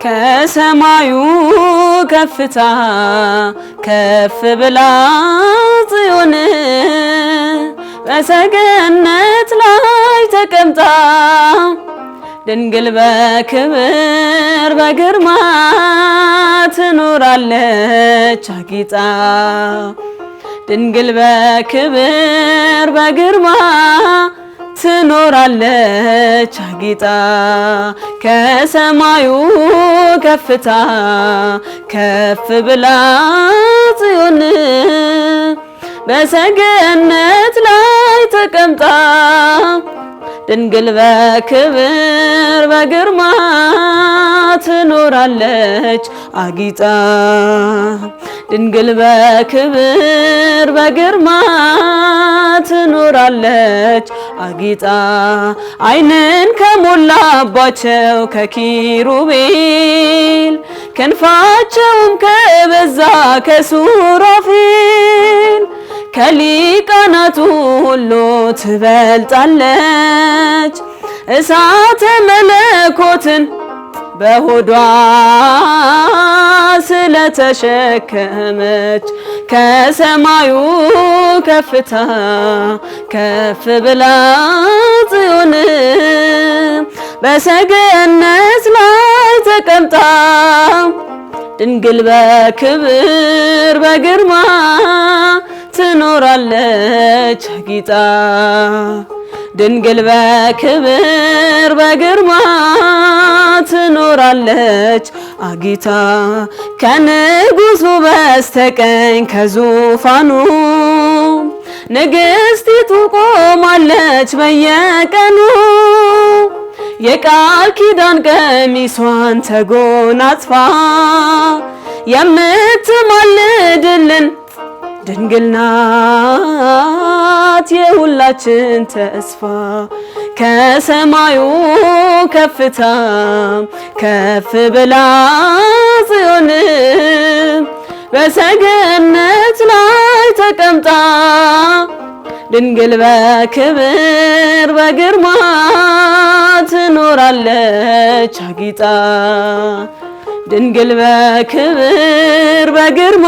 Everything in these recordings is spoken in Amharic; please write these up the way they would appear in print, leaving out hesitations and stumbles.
ከሰማዩ ከፍታ ከፍ ብላ ጽዮን በሰገነት ላይ ተቀምጣ ድንግል በክብር በግርማ ትኖራለች አጊጣ። ድንግል በክብር በግርማ ትኖራለች አጊጣ። ከሰማዩ ከፍታ ከፍ ብላ ጽዮን በሰገነት ላይ ተቀምጣ ድንግል በክብር በግርማ ትኖራለች አጊጣ። ድንግል በክብር በግርማ ትኖራለች አጊጣ። ዓይንን ከሞላባቸው ከኪሩቤል ክንፋቸውም ከበዛ ከሱራፌል ከሊቃናቱ ሁሉ ትበልጣለች እሳተ መለኮትን በሆዷ ስለተሸከመች። ከሰማዩ ከፍታ ከፍ ብላ ጽዮን በሰገነት ላይ ተቀምጣ ድንግል በክብር በግርማ ትኖራለች አጊጣ። ድንግል በክብር በግርማ ትኖራለች አጊጣ። ከንጉሱ በስተቀኝ ከዙፋኑ ንግሥቲቱ ቆማለች በየቀኑ የቃል ኪዳን ቀሚሷን ተጎናጽፋ የምትማልድልን ድንግል ናት የሁላችን ተስፋ። ከሰማዩ ከፍታ ከፍ ብላ ጽዮን በሰገነት ላይ ተቀምጣ ድንግል በክብር በግርማ ትኖራለች አጊጣ። ድንግል በክብር በግርማ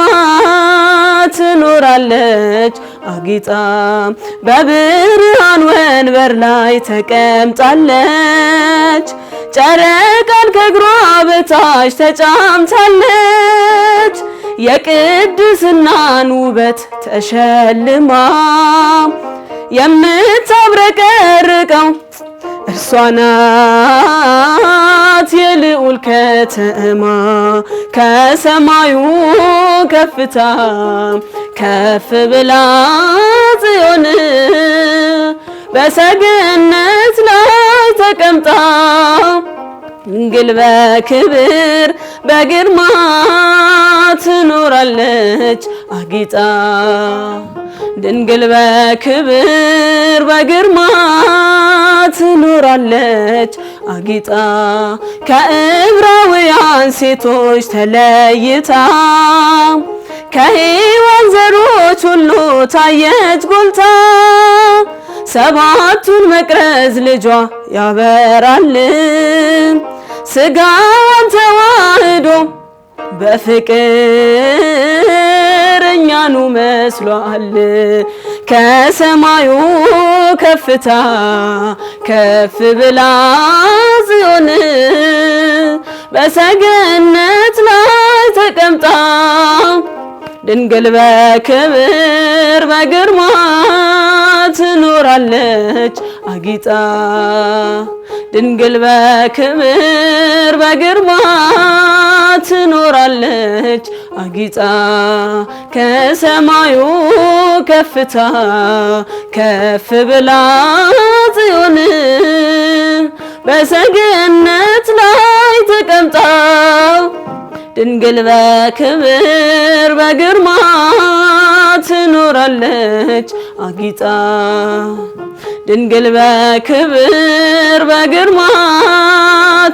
ትኖራለች አጊጣ። በብርሃን ወንበር ላይ ተቀምጣለች ጨረቃን ከእግሯ በታች ተጫምታለች። የቅድስናን ውበት ተሸልማ የምታብረቀርቀው እርሷ ናት የልዑል ከተማ። ከሰማዩ ከፍታ ከፍ ብላ ጽዮን በሰገነት ላይ ተቀምጣ ድንግል በክብር በግርማ ትኖራለች አጊጣ። ድንግል በክብር በግርማ ትኖራለች አጊጣ። ከዕብራውያን ሴቶች ተለይታ ከሔዋን ዘሮች ሁሉ ታየች ጎልታ። ሰባቱን መቅረዝ ልጇ ያበራል ስጋዋን ተዋህዶ በፍቅር እኛኑ መስሏል። ከሰማዩ ከፍታ ከፍ ብላ ጽዮን በሰገነት ላይ ተቀምጣ ድንግል በክብር በግርማ ትኖራለች አጊጣ። ድንግል በክብር በግርማ ትኖራለች አጊጣ። ከሰማዩ ከፍታ ከፍ ብላ ጽዮን በሰገነት ላይ ተቀምጣ ድንግል በክብር በግርማ ትኖራለች አጊጣ። ድንግል በክብር በግርማ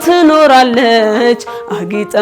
ትኖራለች አጊጣ።